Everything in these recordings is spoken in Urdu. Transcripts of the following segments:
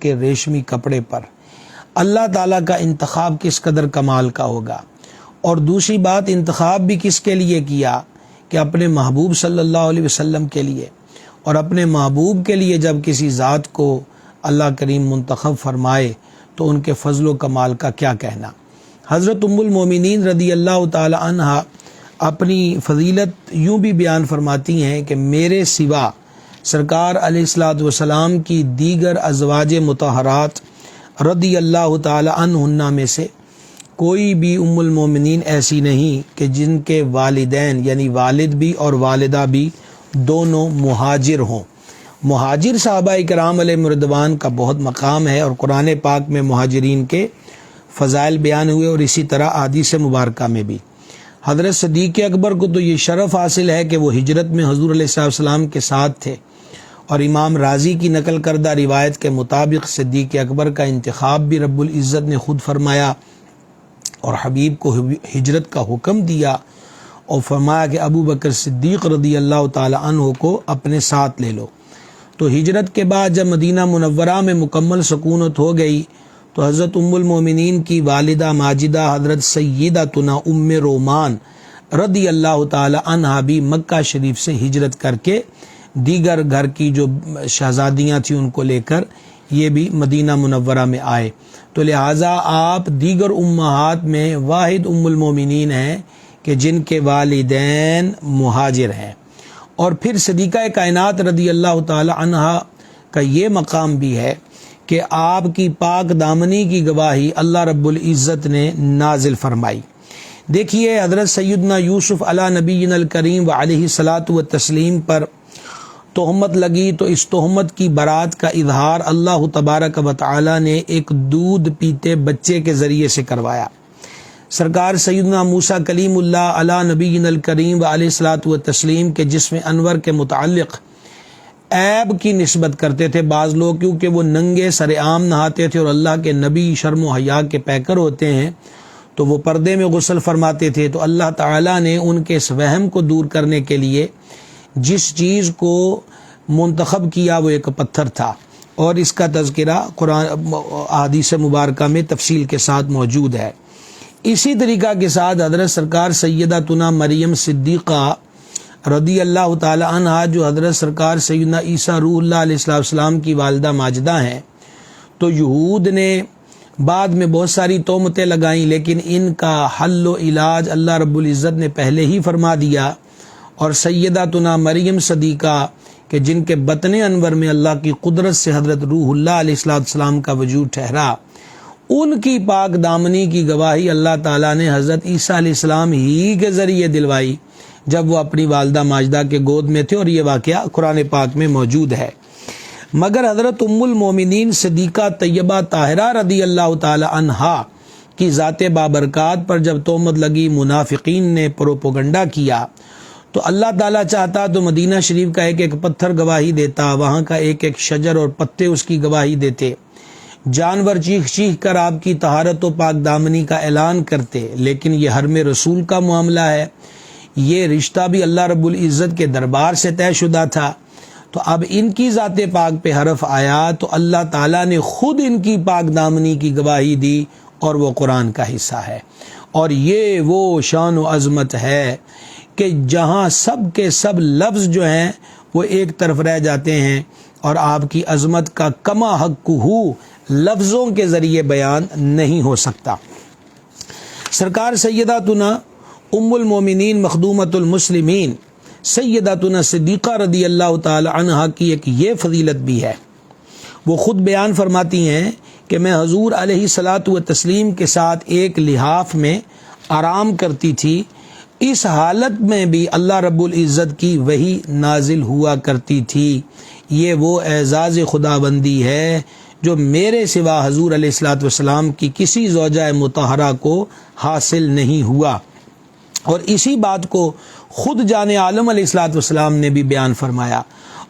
کے ریشمی کپڑے پر۔ اللہ تعالیٰ کا انتخاب کس قدر کمال کا ہوگا۔ اور دوسری بات، انتخاب بھی کس کے لیے کیا کہ اپنے محبوب صلی اللہ علیہ وسلم کے لیے، اور اپنے محبوب کے لیے جب کسی ذات کو اللہ کریم منتخب فرمائے تو ان کے فضل و کمال کا کیا کہنا۔ حضرت ام المومنین رضی اللہ تعالی عنہا اپنی فضیلت یوں بھی بیان فرماتی ہیں کہ میرے سوا سرکار علیہ الصلوۃ والسلام کی دیگر ازواج مطہرات رضی اللہ تعالی عنہن میں سے کوئی بھی ام المومنین ایسی نہیں کہ جن کے والدین یعنی والد بھی اور والدہ بھی دونوں مہاجر ہوں۔ مہاجر صحابہ کرام علیہ رضوان کا بہت مقام ہے، اور قرآن پاک میں مہاجرین کے فضائل بیان ہوئے، اور اسی طرح احادیث مبارکہ میں بھی۔ حضرت صدیق اکبر کو تو یہ شرف حاصل ہے کہ وہ ہجرت میں حضور علیہ السلام کے ساتھ تھے، اور امام رازی کی نقل کردہ روایت کے مطابق صدیق اکبر کا انتخاب بھی رب العزت نے خود فرمایا، اور حبیب کو ہجرت کا حکم دیا، اور فرمایا کہ ابو بکر صدیق رضی اللہ تعالی عنہ کو اپنے ساتھ لے لو۔ تو ہجرت کے بعد جب مدینہ منورہ میں مکمل سکونت ہو گئی تو حضرت ام المومنین کی والدہ ماجدہ حضرت سیدتنا ام رومان رضی اللہ تعالی عنہا بھی مکہ شریف سے ہجرت کر کے دیگر گھر کی جو شہزادیاں تھیں ان کو لے کر یہ بھی مدینہ منورہ میں آئے۔ تو لہٰذا آپ دیگر امہات میں واحد ام المومنین ہیں کہ جن کے والدین مہاجر ہیں۔ اور پھر صدیقہ کائنات رضی اللہ تعالی عنہا کا یہ مقام بھی ہے کہ آپ کی پاک دامنی کی گواہی اللہ رب العزت نے نازل فرمائی۔ دیکھیے حضرت سیدنا یوسف علی نبینا الکریم وعلیہ الصلاۃ والتسلیم پر تہمت لگی، تو اس تہمت کی برات کا اظہار اللہ تبارک و تعالی نے ایک دودھ پیتے بچے کے ذریعے سے کروایا۔ سرکار سیدنا موسیٰ کلیم اللہ علی نبینا الکریم وعلیہ الصلاۃ والتسلیم کے جسم انور کے متعلق عیب کی نسبت کرتے تھے بعض لوگ، کیونکہ وہ ننگے سر عام نہاتے تھے، اور اللہ کے نبی شرم و حیا کے پیکر ہوتے ہیں تو وہ پردے میں غسل فرماتے تھے۔ تو اللہ تعالیٰ نے ان کے اس وہم کو دور کرنے کے لیے جس چیز کو منتخب کیا وہ ایک پتھر تھا، اور اس کا تذکرہ قرآن احادیث مبارکہ میں تفصیل کے ساتھ موجود ہے۔ اسی طریقہ کے ساتھ حضرت سرکار سیدتنا مریم صدیقہ رضی اللہ تعالی عنہا جو حضرت سرکار سیدنا عیسیٰ روح اللہ علیہ السلام کی والدہ ماجدہ ہیں، تو یہود نے بعد میں بہت ساری تہمتیں لگائیں، لیکن ان کا حل و علاج اللہ رب العزت نے پہلے ہی فرما دیا، اور سیدتنا مریم صدیقہ کہ جن کے بطن انور میں اللہ کی قدرت سے حضرت روح اللہ علیہ السلام کا وجود ٹھہرا، ان کی پاک دامنی کی گواہی اللہ تعالیٰ نے حضرت عیسیٰ علیہ السلام ہی کے ذریعے دلوائی جب وہ اپنی والدہ ماجدہ کے گود میں تھے، اور یہ واقعہ قرآن پاک میں موجود ہے۔ مگر حضرت ام المومنین صدیقہ طیبہ طاہرہ رضی اللہ تعالی عنہا کی ذات بابرکات پر جب تہمت لگی، منافقین نے پروپیگنڈا کیا، تو اللہ تعالیٰ چاہتا تو مدینہ شریف کا ایک ایک پتھر گواہی دیتا، وہاں کا ایک ایک شجر اور پتے اس کی گواہی دیتے، جانور چیخ چیخ کر آپ کی طہارت و پاک دامنی کا اعلان کرتے، لیکن یہ حرم رسول کا معاملہ ہے، یہ رشتہ بھی اللہ رب العزت کے دربار سے طے شدہ تھا۔ تو اب ان کی ذات پاک پہ حرف آیا تو اللہ تعالیٰ نے خود ان کی پاک دامنی کی گواہی دی، اور وہ قرآن کا حصہ ہے۔ اور یہ وہ شان و عظمت ہے کہ جہاں سب کے سب لفظ جو ہیں وہ ایک طرف رہ جاتے ہیں، اور آپ کی عظمت کا کما حق ہو لفظوں کے ذریعے بیان نہیں ہو سکتا۔ سرکار سیداتنا ام المومنین مخدومۃ المسلمین سیداتنا صدیقہ رضی اللہ تعالی عنہا کی ایک یہ فضیلت بھی ہے، وہ خود بیان فرماتی ہیں کہ میں حضور علیہ الصلاۃ والتسلیم کے ساتھ ایک لحاف میں آرام کرتی تھی، اس حالت میں بھی اللہ رب العزت کی وحی نازل ہوا کرتی تھی۔ یہ وہ اعزاز خداوندی ہے جو میرے سوا حضور علیہ الصلاۃ والسلام کی کسی زوجہ مطہرہ کو حاصل نہیں ہوا، اور اسی بات کو خود جان عالم علیہ الصلاۃ والسلام نے بھی بیان فرمایا،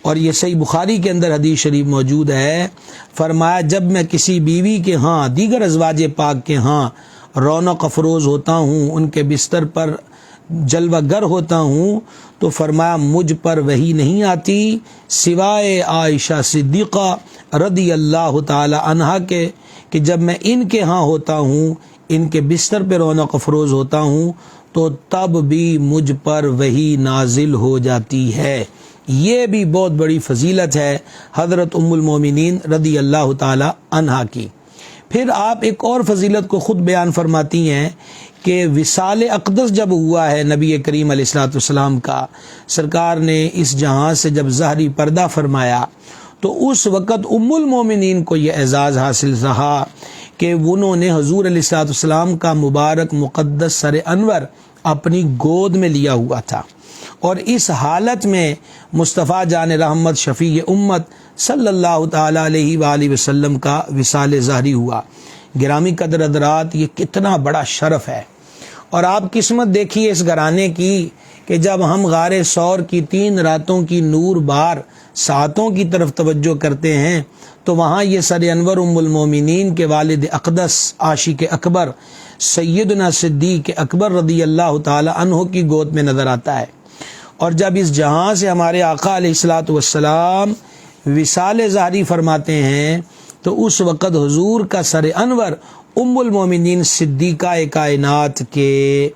اور یہ صحیح بخاری کے اندر حدیث شریف موجود ہے۔ فرمایا جب میں کسی بیوی کے ہاں دیگر ازواج پاک کے ہاں رونق افروز ہوتا ہوں، ان کے بستر پر جلوہ گر ہوتا ہوں تو فرمایا مجھ پر وحی نہیں آتی سوائے عائشہ صدیقہ رضی اللہ تعالی عنہا کے، کہ جب میں ان کے ہاں ہوتا ہوں، ان کے بستر پہ رونق افروز ہوتا ہوں تو تب بھی مجھ پر وحی نازل ہو جاتی ہے۔ یہ بھی بہت بڑی فضیلت ہے حضرت ام المومنین رضی اللہ تعالی عنہا کی۔ پھر آپ ایک اور فضیلت کو خود بیان فرماتی ہیں کہ وصال اقدس جب ہوا ہے نبی کریم علیہ الصلوۃ والسلام کا، سرکار نے اس جہاں سے جب ظہری پردہ فرمایا تو اس وقت ام المومنین کو یہ اعزاز حاصل رہا کہ انہوں نے حضور علیہ الصلوۃ والسلام کا مبارک مقدس سر انور اپنی گود میں لیا ہوا تھا، اور اس حالت میں مصطفیٰ جان رحمت شفیع امت صلی اللہ تعالی علیہ وآلہ وسلم کا وصال ظہری ہوا۔ گرامی قدر حضرات، یہ کتنا بڑا شرف ہے، اور آپ قسمت دیکھیے اس گھرانے کی کہ جب ہم غار ثور کی 3 راتوں کی نور بار ساعتوں کی طرف توجہ کرتے ہیں تو وہاں یہ سر انور ام المومنین کے والد اقدس عاشق اکبر سیدنا صدیق اکبر رضی اللہ تعالی عنہ کی گود میں نظر آتا ہے۔ اور جب اس جہاں سے ہمارے آقا علیہ الصلوۃ والسلام وصال ظہری فرماتے ہیں تو اس وقت حضور کا سر انور ام المومنین صدیقہ کائنات کے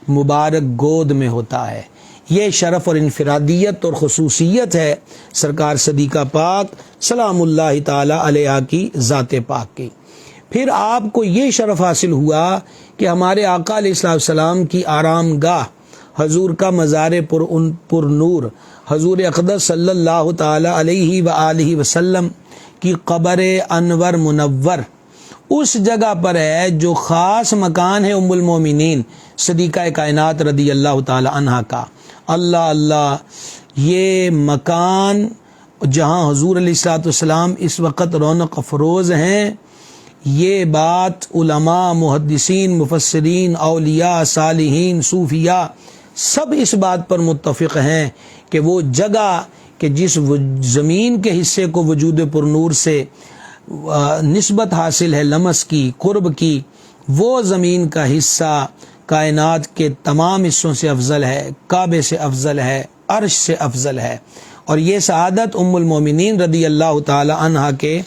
مبارک گود میں ہوتا ہے۔ یہ شرف اور انفرادیت اور خصوصیت ہے سرکار صدیقہ پاک سلام اللہ تعالی علیہ کی ذات پاک کی۔ پھر آپ کو یہ شرف حاصل ہوا کہ ہمارے آقا علیہ السلام کی آرام گاہ حضور کا مزار پر نور حضور اقدس صلی اللہ تعالی علیہ وآلہ وسلم کی قبر انور منور اس جگہ پر ہے جو خاص مکان ہے ام المومنین صدیقہ کائنات رضی اللہ تعالی عنہا کا۔ اللہ اللہ، یہ مکان جہاں حضور علیہ الصلوۃ والسلام اس وقت رونق افروز ہیں، یہ بات علماء، محدثین، مفسرین، اولیاء، صالحین، صوفیاء سب اس بات پر متفق ہیں کہ وہ جگہ کہ جس زمین کے حصے کو وجود پر نور سے نسبت حاصل ہے، لمس کی، قرب کی، وہ زمین کا حصہ کائنات کے تمام حصوں سے افضل ہے، کعبے سے افضل ہے، عرش سے افضل ہے، اور یہ سعادت ام المومنین رضی اللہ تعالی عنہا کے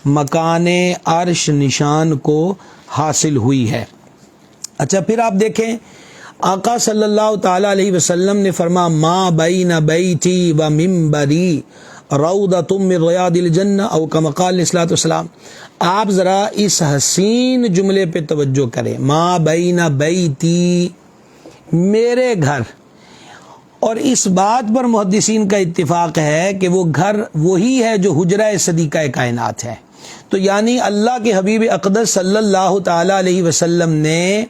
مکان عرش نشان کو حاصل ہوئی ہے۔ اچھا، پھر آپ دیکھیں آقا صلی اللہ تعالی علیہ وسلم نے فرمایا ما بین بیتی و منبری روضۃ من ریاض الجنہ، او کما قال علیہ الصلوۃ والسلام۔ آپ ذرا اس حسین جملے پہ توجہ کریں، ما بین بیتی، میرے گھر، اور اس بات پر محدثین کا اتفاق ہے کہ وہ گھر وہی ہے جو حجرہ صدیقہ کائنات ہے۔ تو یعنی اللہ کے حبیب اقدس صلی اللہ تعالی علیہ وسلم نے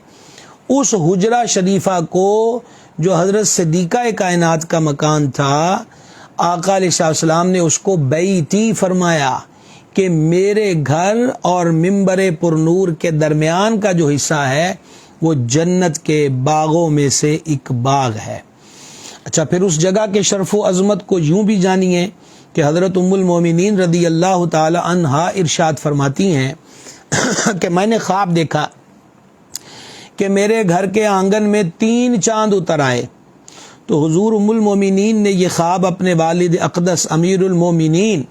اس حجرہ شریفہ کو جو حضرت صدیقہ کائنات کا مکان تھا، آقا علیہ السلام نے اس کو بیتی فرمایا کہ میرے گھر اور منبر پر نور کے درمیان کا جو حصہ ہے وہ جنت کے باغوں میں سے ایک باغ ہے۔ اچھا، پھر اس جگہ کے شرف و عظمت کو یوں بھی جانیے کہ حضرت ام المومنین رضی اللہ تعالی عنہا ارشاد فرماتی ہیں کہ میں نے خواب دیکھا کہ میرے گھر کے آنگن میں 3 چاند اتر آئے، تو حضور ام المومنین نے یہ خواب اپنے والد اقدس امیر المومنین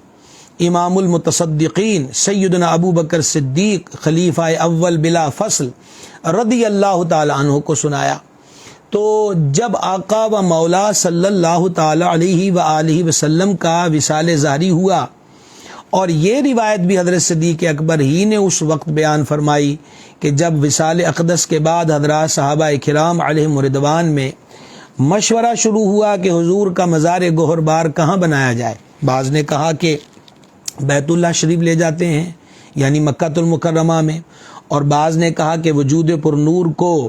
امام المتصدقین سیدنا ابو بکر صدیق خلیفہ اول بلا فصل رضی اللہ تعالی عنہ کو سنایا۔ تو جب آقا و مولا صلی اللہ تعالی علیہ وآلہ وسلم کا وصال ظہری ہوا، اور یہ روایت بھی حضرت صدیق اکبر ہی نے اس وقت بیان فرمائی کہ جب وصال اقدس کے بعد حضرات صحابہ کرام علیہم رضوان میں مشورہ شروع ہوا کہ حضور کا مزار گوہر بار کہاں بنایا جائے، بعض نے کہا کہ بیت اللہ شریف لے جاتے ہیں یعنی مکہ المکرمہ میں، اور بعض نے کہا کہ وجود پر نور کو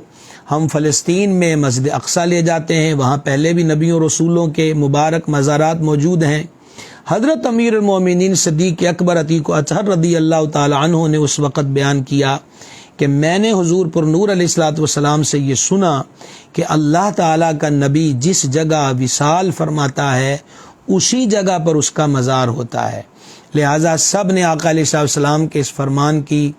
ہم فلسطین میں مسجد اقصی لے جاتے ہیں، وہاں پہلے بھی نبیوں رسولوں کے مبارک مزارات موجود ہیں۔ حضرت امیر المومنین صدیق اکبر عتیق و اطہر رضی اللہ تعالی عنہ نے اس وقت بیان کیا کہ میں نے حضور پر نور علیہ الصلوۃ والسلام سے یہ سنا کہ اللہ تعالیٰ کا نبی جس جگہ وصال فرماتا ہے اسی جگہ پر اس کا مزار ہوتا ہے، لہٰذا سب نے آقا علیہ السلام کے اس فرمان کی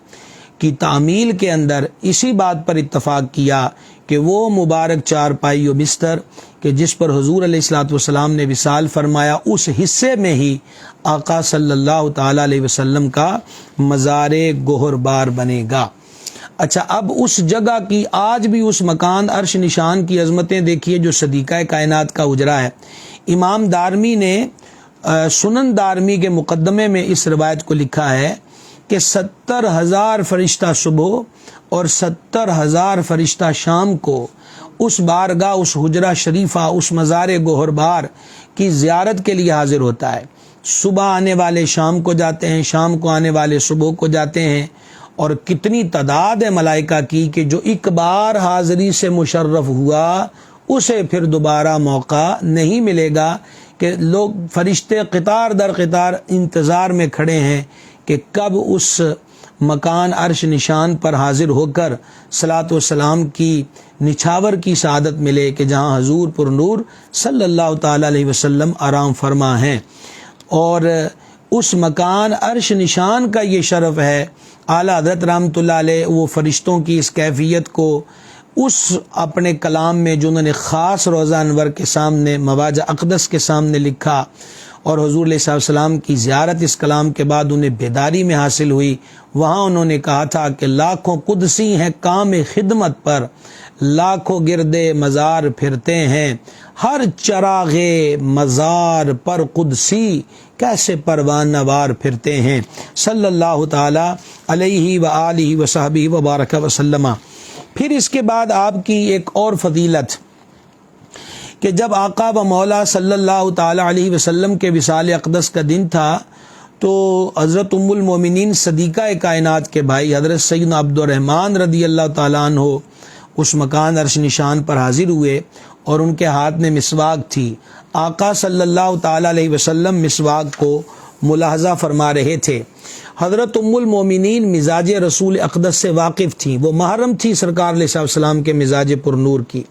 تعمیل کے اندر اسی بات پر اتفاق کیا کہ وہ مبارک چارپائی و بستر کہ جس پر حضور علیہ الصلوۃ والسلام نے وصال فرمایا، اس حصے میں ہی آقا صلی اللہ تعالی علیہ وسلم کا مزار گوہر بار بنے گا۔ اچھا، اب اس جگہ کی آج بھی اس مکان عرش نشان کی عظمتیں دیکھیے جو صدیقہ کائنات کا اجرا ہے۔ امام دارمی نے سنن دارمی کے مقدمے میں اس روایت کو لکھا ہے کہ 70,000 فرشتہ صبح اور 70,000 فرشتہ شام کو اس بارگاہ، اس حجرہ شریفہ، اس مزار گوہر بار کی زیارت کے لیے حاضر ہوتا ہے۔ صبح آنے والے شام کو جاتے ہیں، شام کو آنے والے صبح کو جاتے ہیں، اور کتنی تعداد ہے ملائکہ کی کہ جو ایک بار حاضری سے مشرف ہوا اسے پھر دوبارہ موقع نہیں ملے گا، کہ لوگ فرشتے قطار در قطار انتظار میں کھڑے ہیں کہ کب اس مکان عرش نشان پر حاضر ہو کر صلاۃ و سلام کی نچھاور کی سعادت ملے کہ جہاں حضور پر نور صلی اللہ تعالی علیہ وسلم آرام فرما ہیں۔ اور اس مکان عرش نشان کا یہ شرف ہے، اعلیٰ حضرت رحمۃ اللہ علیہ وہ فرشتوں کی اس کیفیت کو اس اپنے کلام میں جو انہوں نے خاص روضہ انور کے سامنے مواجہ اقدس کے سامنے لکھا، اور حضور علیہ السلام کی زیارت اس کلام کے بعد انہیں بیداری میں حاصل ہوئی، وہاں انہوں نے کہا تھا کہ لاکھوں قدسی ہیں کام خدمت پر، لاکھوں گردے مزار پھرتے ہیں، ہر چراغ مزار پر قدسی کیسے پروانہ وار پھرتے ہیں، صلی اللہ تعالی علیہ وآلہ وصحبہ وبارک وسلم۔ پھر اس کے بعد آپ کی ایک اور فضیلت کہ جب آقا و مولا صلی اللہ تعالی علیہ وسلم کے وصال اقدس کا دن تھا تو حضرت ام المومنین صدیقہ کائنات کے بھائی حضرت سیدنا عبد الرحمن رضی اللہ تعالیٰ عنہ اس مکان عرش نشان پر حاضر ہوئے، اور ان کے ہاتھ میں مسواک تھی۔ آقا صلی اللہ تعالی علیہ وسلم مسواک کو ملاحظہ فرما رہے تھے۔ حضرت ام المومنین مزاج رسول اقدس سے واقف تھیں، وہ محرم تھی سرکار علیہ السلام کے مزاج پر نور کی،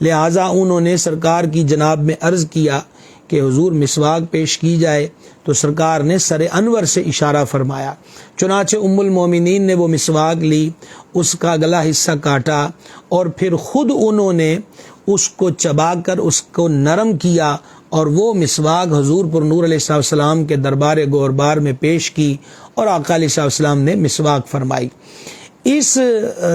لہٰذا انہوں نے سرکار کی جناب میں عرض کیا کہ حضور مسواک پیش کی جائے، تو سرکار نے سر انور سے اشارہ فرمایا، چنانچہ ام المومنین نے وہ مسواک لی، اس کا اگلا حصہ کاٹا، اور پھر خود انہوں نے اس کو چبا کر اس کو نرم کیا، اور وہ مسواک حضور پر نور علیہ السلام کے دربار گوہربار میں پیش کی، اور آقا علیہ السلام نے مسواک فرمائی۔ اس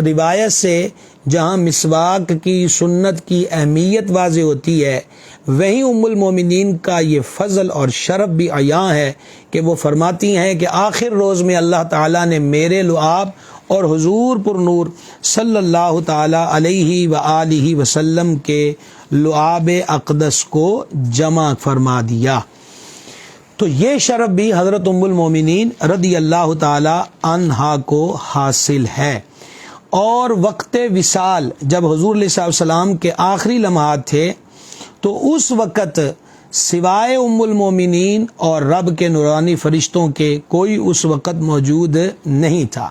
روایت سے جہاں مسواک کی سنت کی اہمیت واضح ہوتی ہے، وہیں ام المومنین کا یہ فضل اور شرف بھی عیاں ہے کہ وہ فرماتی ہیں کہ آخر روز میں اللہ تعالیٰ نے میرے لعاب اور حضور پر نور صلی اللہ تعالی علیہ وآلہ وسلم کے لعاب اقدس کو جمع فرما دیا۔ تو یہ شرف بھی حضرت ام المومنین رضی اللہ تعالی عنہا کو حاصل ہے۔ اور وقت وصال جب حضور علیہ السلام کے آخری لمحات تھے تو اس وقت سوائے ام المومنین اور رب کے نورانی فرشتوں کے کوئی اس وقت موجود نہیں تھا۔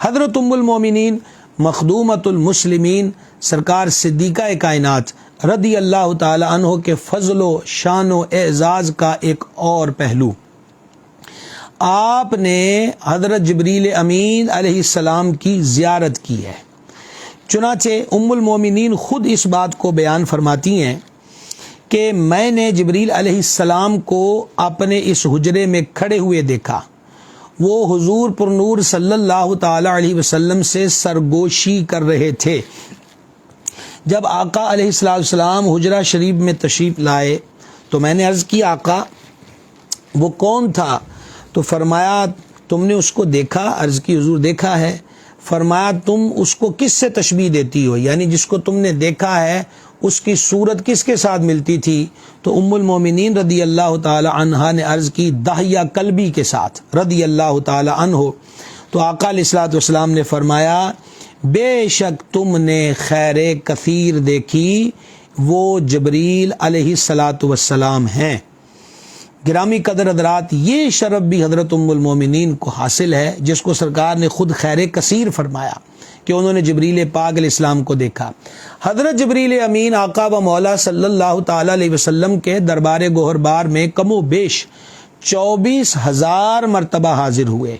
حضرت ام المومنین مخدومۃ المسلمین سرکار صدیقہ کائنات رضی اللہ تعالی عنہ کے فضل و شان و اعزاز کا ایک اور پہلو، آپ نے حضرت جبریل امین علیہ السلام کی زیارت کی ہے۔ چنانچہ ام المومنین خود اس بات کو بیان فرماتی ہیں کہ میں نے جبریل علیہ السلام کو اپنے اس حجرے میں کھڑے ہوئے دیکھا، وہ حضور پر نور صلی اللہ تعالی علیہ وسلم سے سرگوشی کر رہے تھے۔ جب آقا علیہ السلام حجرہ شریف میں تشریف لائے تو میں نے عرض کی آقا وہ کون تھا؟ تو فرمایا تم نے اس کو دیکھا؟ عرض کی حضور دیکھا ہے۔ فرمایا تم اس کو کس سے تشبیہ دیتی ہو، یعنی جس کو تم نے دیکھا ہے اس کی صورت کس کے ساتھ ملتی تھی؟ تو ام المومنین رضی اللہ تعالی عنہا نے عرض کی دحیہ کلبی کے ساتھ رضی اللہ تعالی عنہ۔ تو آقا علیہ السلام نے فرمایا بے شک تم نے خیر کثیر دیکھی، وہ جبریل علیہ السلام ہیں۔ گرامی قدر حضرات، یہ شرف بھی حضرت ام المومنین کو حاصل ہے جس کو سرکار نے خود خیر کثیر فرمایا کہ انہوں نے جبریل پاک علیہ السلام کو دیکھا۔ حضرت جبریل امین آقا و مولا صلی اللہ تعالی علیہ وسلم کے دربار گوہربار میں کم و بیش 24,000 مرتبہ حاضر ہوئے۔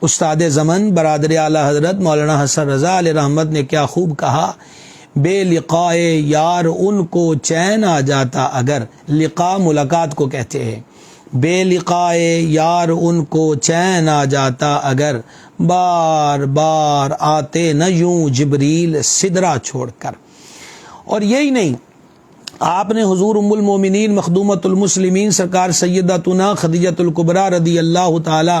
استاد زمن برادر اعلیٰ حضرت مولانا حسن رضا علیہ رحمت نے کیا خوب کہا، بے لقائے یار ان کو چین آ جاتا اگر، لقاء ملاقات کو کہتے ہیں، بے لقائے یار ان کو چین آ جاتا اگر، بار بار آتے نہ یوں جبریل سدرہ چھوڑ کر۔ اور یہی نہیں، آپ نے حضور ام المومنین مخدومۃ المسلمین سرکار سیدتنا خدیجۃ الکبریٰ رضی اللہ تعالی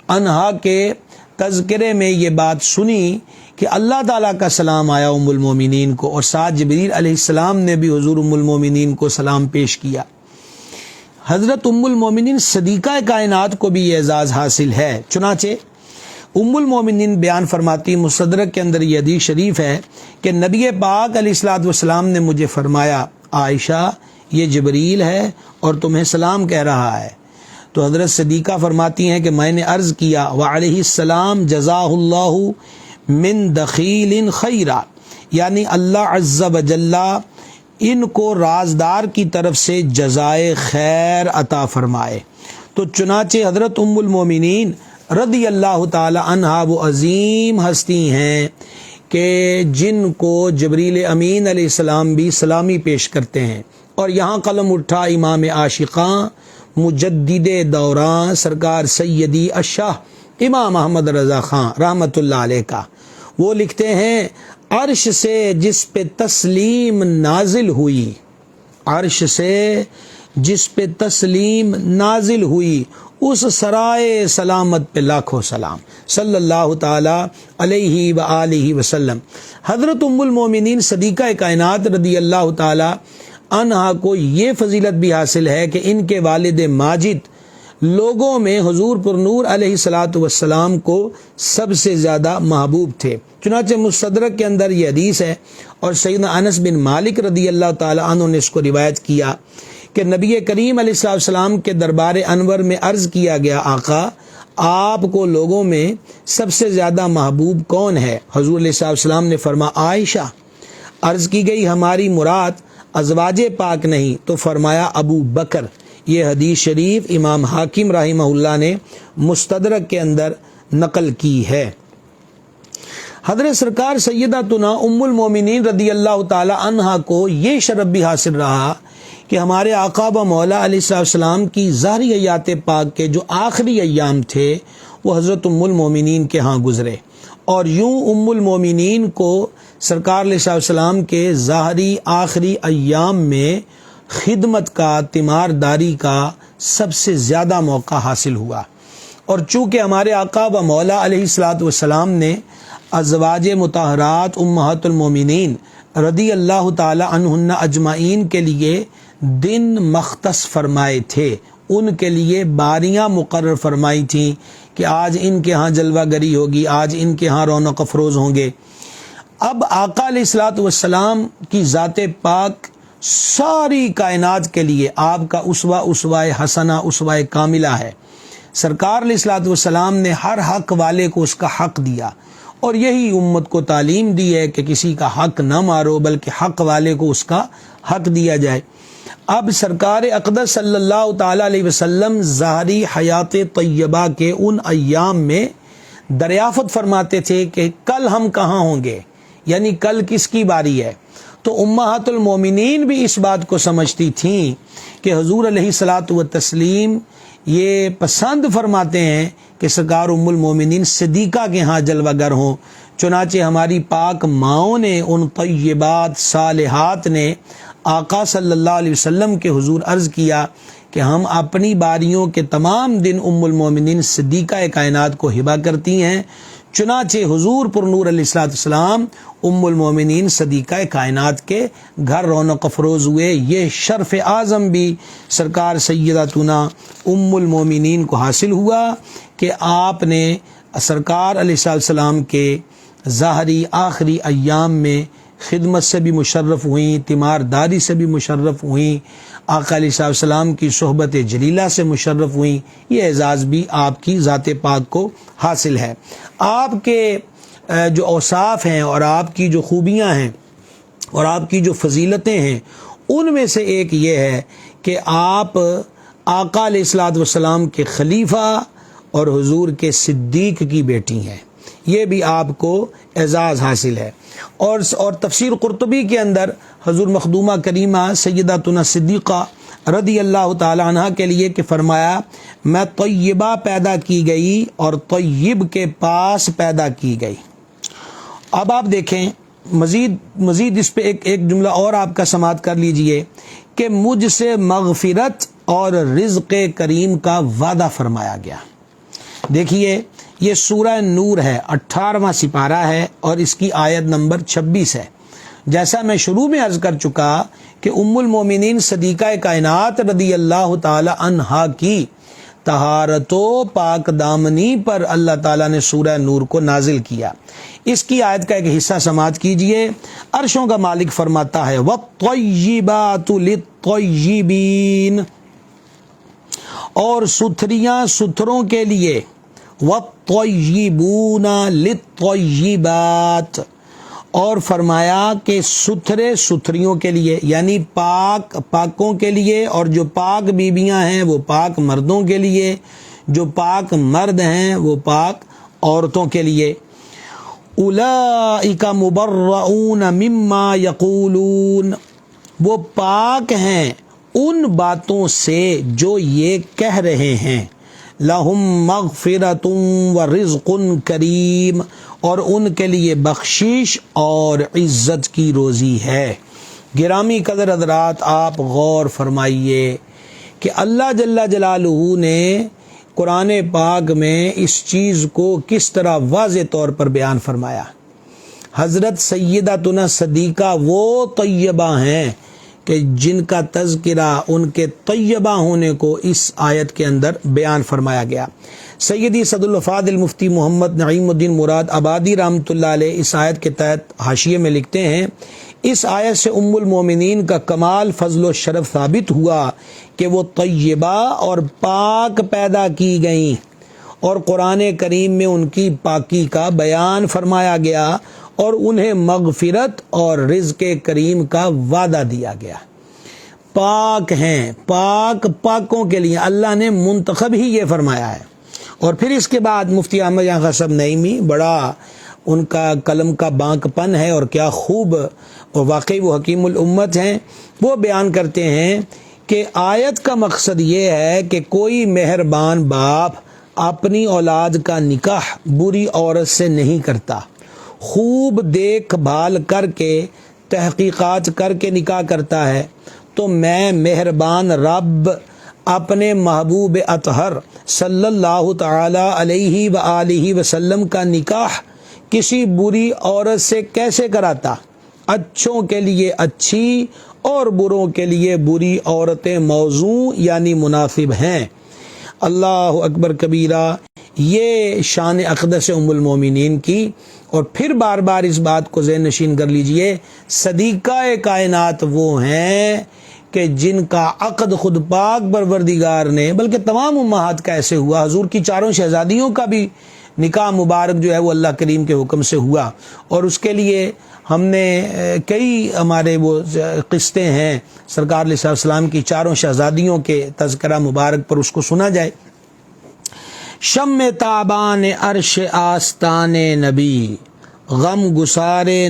عنہا کے تذکرے میں یہ بات سنی کہ اللہ تعالیٰ کا سلام آیا ام المومنین کو، اور ساتھ جبریل علیہ السلام نے بھی حضور ام المومنین کو سلام پیش کیا۔ حضرت ام المومنین صدیقہ کائنات کو بھی یہ اعزاز حاصل ہے۔ چنانچہ ام المومنین بیان فرماتی، مستدرک کے اندر یہ حدیث شریف ہے کہ نبی پاک علیہ الصلوۃ والسلام نے مجھے فرمایا، عائشہ یہ جبریل ہے اور تمہیں سلام کہہ رہا ہے۔ تو حضرت صدیقہ فرماتی ہیں کہ میں نے عرض کیا، وعلیہ السلام جزاہ اللہ من دخیل خیرا، یعنی اللہ عز و جل ان کو رازدار کی طرف سے جزائے خیر عطا فرمائے۔ تو چنانچہ حضرت ام المومنین رضی اللہ تعالی عنہا وہ عظیم ہستی ہیں کہ جن کو جبریل امین علیہ السلام بھی سلامی پیش کرتے ہیں۔ اور یہاں قلم اٹھا امام عاشقاں مجدد دوراں سرکار سیدی الشاہ امام احمد رضا خان رحمۃ اللہ علیہ کا، وہ لکھتے ہیں، عرش سے جس پہ تسلیم نازل ہوئی، عرش سے جس پہ تسلیم نازل ہوئی، اس سرائے سلامت پہ لاکھوں سلام، صلی اللہ تعالی علیہ وآلہ وسلم۔ حضرت ام المومنین صدیقہ کائنات رضی اللہ تعالی عنہا کو یہ فضیلت بھی حاصل ہے کہ ان کے والد ماجد لوگوں میں حضور پر نور علیہ الصلوۃ والسلام کو سب سے زیادہ محبوب تھے۔ چنانچہ مستدرک کے اندر یہ حدیث ہے، اور سیدنا انس بن مالک رضی اللہ تعالی عنہ نے اس کو روایت کیا کہ نبی کریم علیہ السلام کے دربار انور میں عرض کیا گیا، آقا آپ کو لوگوں میں سب سے زیادہ محبوب کون ہے؟ حضور علیہ السلام نے فرمایا عائشہ۔ عرض کی گئی ہماری مراد ازواج پاک نہیں، تو فرمایا ابو بکر۔ یہ حدیث شریف امام حاکم رحمہ اللہ نے مستدرک کے اندر نقل کی ہے۔ حضرت سرکار سیدتنا ام المومنین رضی اللہ تعالی عنہا کو یہ شرف بھی حاصل رہا کہ ہمارے آقا و مولا علیہ السلام کی ظاہری حیات پاک کے جو آخری ایام تھے وہ حضرت ام المومنین کے ہاں گزرے، اور یوں ام المومنین کو سرکار علیہ السلام کے ظاہری آخری ایام میں خدمت کا، تیمارداری کا سب سے زیادہ موقع حاصل ہوا۔ اور چونکہ ہمارے آقا و مولا علیہ السلام نے ازواج مطہرات امہات المومنین رضی اللہ تعالی عنہن اجمعین کے لیے دن مختص فرمائے تھے، ان کے لیے باریاں مقرر فرمائی تھیں کہ آج ان کے ہاں جلوہ گری ہوگی، آج ان کے ہاں رونق افروز ہوں گے۔ اب آقا علیہ الصلوۃ والسلام کی ذات پاک ساری کائنات کے لیے آپ کا اسوہ حسنہ، اسوہ کاملہ ہے۔ سرکار علیہ الصلوۃ والسلام نے ہر حق والے کو اس کا حق دیا، اور یہی امت کو تعلیم دی ہے کہ کسی کا حق نہ مارو بلکہ حق والے کو اس کا حق دیا جائے۔ اب سرکار اقدس صلی اللہ تعالی علیہ وسلم ظاہری حیات طیبہ کے ان ایام میں دریافت فرماتے تھے کہ کل ہم کہاں ہوں گے، یعنی کل کس کی باری ہے۔ تو امہات المومنین بھی اس بات کو سمجھتی تھیں کہ حضور علیہ الصلوۃ والتسلیم یہ پسند فرماتے ہیں کہ سرکار ام المومنین صدیقہ کے ہاں جلوہ گر ہوں۔ چنانچہ ہماری پاک ماؤں نے، ان طیبات صالحات نے آقا صلی اللہ علیہ وسلم کے حضور عرض کیا کہ ہم اپنی باریوں کے تمام دن ام المومنین صدیقہ کائنات کو ہبہ کرتی ہیں۔ چنانچہ حضور پر نور علیہ السلام ام المومنین صدیقہ کائنات کے گھر رونق افروز ہوئے۔ یہ شرف اعظم بھی سرکار سیدتنا ام المومنین کو حاصل ہوا کہ آپ نے سرکار علیہ السلام کے ظاہری آخری ایام میں خدمت سے بھی مشرف ہوئیں، تیمارداری سے بھی مشرف ہوئیں، آقا علیہ السلام کی صحبت جلیلہ سے مشرف ہوئیں۔ یہ اعزاز بھی آپ کی ذات پاک کو حاصل ہے۔ آپ کے جو اوصاف ہیں اور آپ کی جو خوبیاں ہیں اور آپ کی جو فضیلتیں ہیں، ان میں سے ایک یہ ہے کہ آپ آقا علیہ السلام کے خلیفہ اور حضور کے صدیق کی بیٹی ہیں۔ یہ بھی آپ کو اعزاز حاصل ہے۔ اور تفسیر قرطبی کے اندر حضور مخدومہ کریمہ سیداتنا صدیقہ رضی اللہ تعالی عنہ کے لیے کہ فرمایا میں طیبہ پیدا کی گئی اور طیب کے پاس پیدا کی گئی۔ اب آپ دیکھیں مزید اس پہ ایک جملہ اور آپ کا سماعت کر لیجئے کہ مجھ سے مغفرت اور رزق کریم کا وعدہ فرمایا گیا۔ دیکھیے یہ سورہ نور ہے، 18واں سپارہ ہے اور اس کی آیت نمبر 26 ہے۔ جیسا میں شروع میں عرض کر چکا کہ ام المومنین صدیقہ کائنات رضی اللہ تعالی عنہا کی طہارت و پاک دامنی پر اللہ تعالیٰ نے سورہ نور کو نازل کیا۔ اس کی آیت کا ایک حصہ سماعت کیجئے۔ عرشوں کا مالک فرماتا ہے وَالطَّيِّبَاتُ لِلطَّيِّبِينَ، اور ستھریاں ستھروں کے لیے، وَالطَّيِّبُونَ لِلطَّيِّبَاتِ، اور فرمایا کہ ستھرے ستھریوں کے لیے، یعنی پاک پاکوں کے لیے، اور جو پاک بیویاں ہیں وہ پاک مردوں کے لیے، جو پاک مرد ہیں وہ پاک عورتوں کے لیے۔ اولئک مبرؤون مما یقولون، وہ پاک ہیں ان باتوں سے جو یہ کہہ رہے ہیں۔ لہم مغفرۃ ورزق کریم، اور ان کے لیے بخشش اور عزت کی روزی ہے۔ گرامی قدر حضرات، آپ غور فرمائیے کہ اللہ جل جلالہ نے قرآن پاک میں اس چیز کو کس طرح واضح طور پر بیان فرمایا۔ حضرت سیداتنا صدیقہ وہ طیبہ ہیں کہ جن کا تذکرہ ان کے طیبہ ہونے کو اس آیت کے اندر بیان فرمایا گیا۔ سیدی صد الوفاد المفتی محمد نعیم الدین مراد آبادی رحمۃ اللہ علیہ اس آیت کے تحت حاشیے میں لکھتے ہیں، اس آیت سے ام المومنین کا کمال فضل و شرف ثابت ہوا کہ وہ طیبہ اور پاک پیدا کی گئیں، اور قرآن کریم میں ان کی پاکی کا بیان فرمایا گیا اور انہیں مغفرت اور رزق کریم کا وعدہ دیا گیا۔ پاک ہیں، پاک پاکوں کے لیے اللہ نے منتخب ہی یہ فرمایا ہے۔ اور پھر اس کے بعد مفتی احمد یحییٰ صاحب نعیمی، بڑا ان کا قلم کا بانک پن ہے اور کیا خوب، اور واقعی وہ حکیم الامت ہیں، وہ بیان کرتے ہیں کہ آیت کا مقصد یہ ہے کہ کوئی مہربان باپ اپنی اولاد کا نکاح بری عورت سے نہیں کرتا، خوب دیکھ بھال کر کے تحقیقات کر کے نکاح کرتا ہے۔ تو میں مہربان رب اپنے محبوب اطہر صلی اللہ تعالی علیہ وآلہ وسلم کا نکاح کسی بری عورت سے کیسے کراتا؟ اچھوں کے لیے اچھی اور بروں کے لیے بری عورتیں موضوع یعنی مناسب ہیں۔ اللہ اکبر کبیرہ، یہ شان اقدس ام المومنین کی۔ اور پھر بار بار اس بات کو ذہن نشین کر لیجئے، صدیقہ کائنات وہ ہیں کہ جن کا عقد خود پاک پروردگار نے، بلکہ تمام امہات کا ایسے ہوا، حضور کی چاروں شہزادیوں کا بھی نکاح مبارک جو ہے وہ اللہ کریم کے حکم سے ہوا، اور اس کے لیے ہم نے کئی ہمارے وہ قصے ہیں سرکار علیہ السلام کی چاروں شہزادیوں کے تذکرہ مبارک پر، اس کو سنا جائے۔ شم تابان عرش آستان نبی، غم گسارے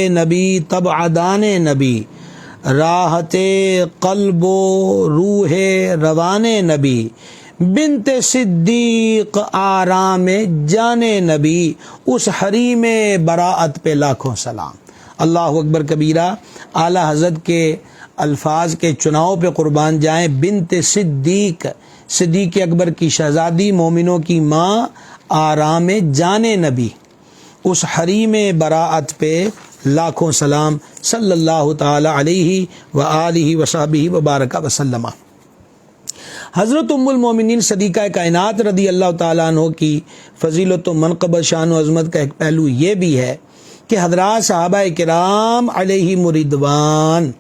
نبی تبعدان نبی، راحت قلب و روح روان نبی، بنت صدیق آرام جان نبی، اس حریم براعت پہ لاکھوں سلام۔ اللہ اکبر کبیرہ، اعلیٰ حضرت کے الفاظ کے چناؤ پہ قربان جائیں۔ بنت صدیق، صدیق اکبر کی شہزادی، مومنوں کی ماں، آرام جان نبی، اس حریم براعت پہ لاکھوں سلام، صلی اللہ تعالی علیہ وآلہ وصحبہ وبارک وسلم۔ حضرت ام المومنین صدیقہ کائنات رضی اللہ تعالیٰ عنہ کی فضیلت و منقبت، شان و عظمت کا ایک پہلو یہ بھی ہے کہ حضرات صحابہ کرام علیہم رضوان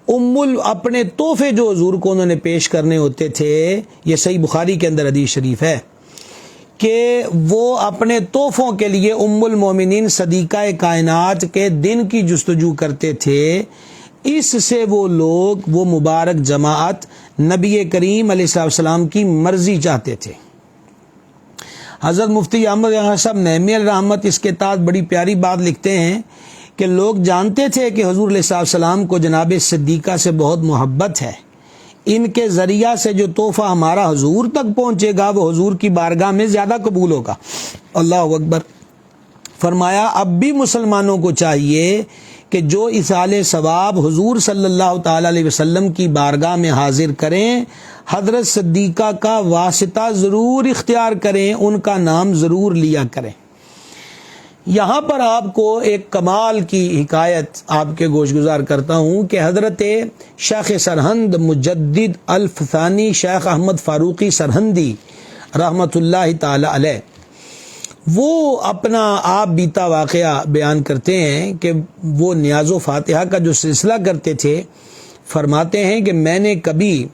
اپنے تحفے جو حضور کو انہوں نے پیش کرنے ہوتے تھے، یہ صحیح بخاری کے اندر حدیث شریف ہے کہ وہ اپنے تحفوں کے لیے ام المومنین صدیقہ کائنات کے دن کی جستجو کرتے تھے۔ اس سے وہ لوگ، وہ مبارک جماعت نبی کریم علیہ السلام کی مرضی چاہتے تھے۔ حضرت مفتی احمد صاحب نعیمی علیہ رحمت اس کے تحت بڑی پیاری بات لکھتے ہیں کہ لوگ جانتے تھے کہ حضور علیہ السلام کو جناب صدیقہ سے بہت محبت ہے، ان کے ذریعہ سے جو تحفہ ہمارا حضور تک پہنچے گا وہ حضور کی بارگاہ میں زیادہ قبول ہوگا۔ اللہ اکبر۔ فرمایا اب بھی مسلمانوں کو چاہیے کہ جو ایصال ثواب حضور صلی اللہ تعالی علیہ وسلم کی بارگاہ میں حاضر کریں، حضرت صدیقہ کا واسطہ ضرور اختیار کریں، ان کا نام ضرور لیا کریں۔ یہاں پر آپ کو ایک کمال کی حکایت آپ کے گوش گزار کرتا ہوں کہ حضرت شیخ سرہند مجدد الف ثانی شیخ احمد فاروقی سرہندی رحمۃ اللہ تعالی علیہ، وہ اپنا آپ بیتا واقعہ بیان کرتے ہیں کہ وہ نیاز و فاتحہ کا جو سلسلہ کرتے تھے، فرماتے ہیں کہ میں نے کبھی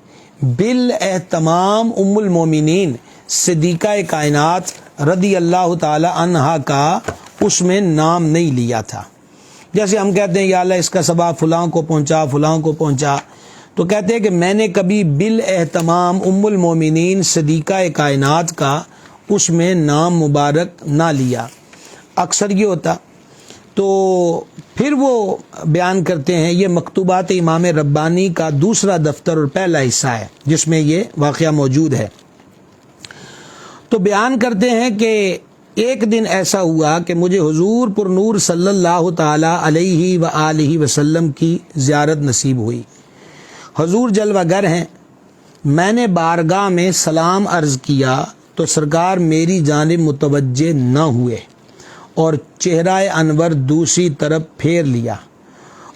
بالاہتمام ام المومنین صدیقہ کائنات رضی اللہ تعالی عنہا کا اس میں نام نہیں لیا تھا۔ جیسے ہم کہتے ہیں یا اللہ اس کا ثواب فلاں کو پہنچا، فلاں کو پہنچا، تو کہتے ہیں کہ میں نے کبھی بالاہتمام ام المومنین صدیقہ کائنات کا اس میں نام مبارک نہ لیا، اکثر یہ ہوتا۔ تو پھر وہ بیان کرتے ہیں، یہ مکتوبات امام ربانی کا دوسرا دفتر اور پہلا حصہ ہے جس میں یہ واقعہ موجود ہے۔ تو بیان کرتے ہیں کہ ایک دن ایسا ہوا کہ مجھے حضور پر نور صلی اللہ تعالی علیہ وآلہ وسلم کی زیارت نصیب ہوئی۔ حضور جلوہ گر ہیں، میں نے بارگاہ میں سلام عرض کیا تو سرکار میری جانب متوجہ نہ ہوئے اور چہرہ انور دوسری طرف پھیر لیا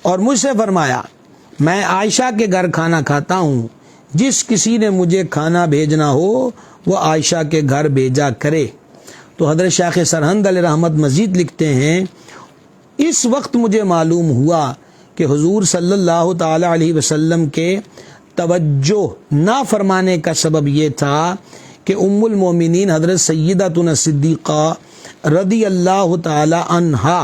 اور مجھ سے فرمایا میں عائشہ کے گھر کھانا کھاتا ہوں، جس کسی نے مجھے کھانا بھیجنا ہو وہ عائشہ کے گھر بھیجا کرے۔ تو حضرت شیخ سرہند علیہ رحمت مزید لکھتے ہیں اس وقت مجھے معلوم ہوا کہ حضور صلی اللہ تعالی علیہ وسلم کے توجہ نہ فرمانے کا سبب یہ تھا کہ ام المومنین حضرت سیدتنا صدیقہ رضی اللہ تعالی عنہا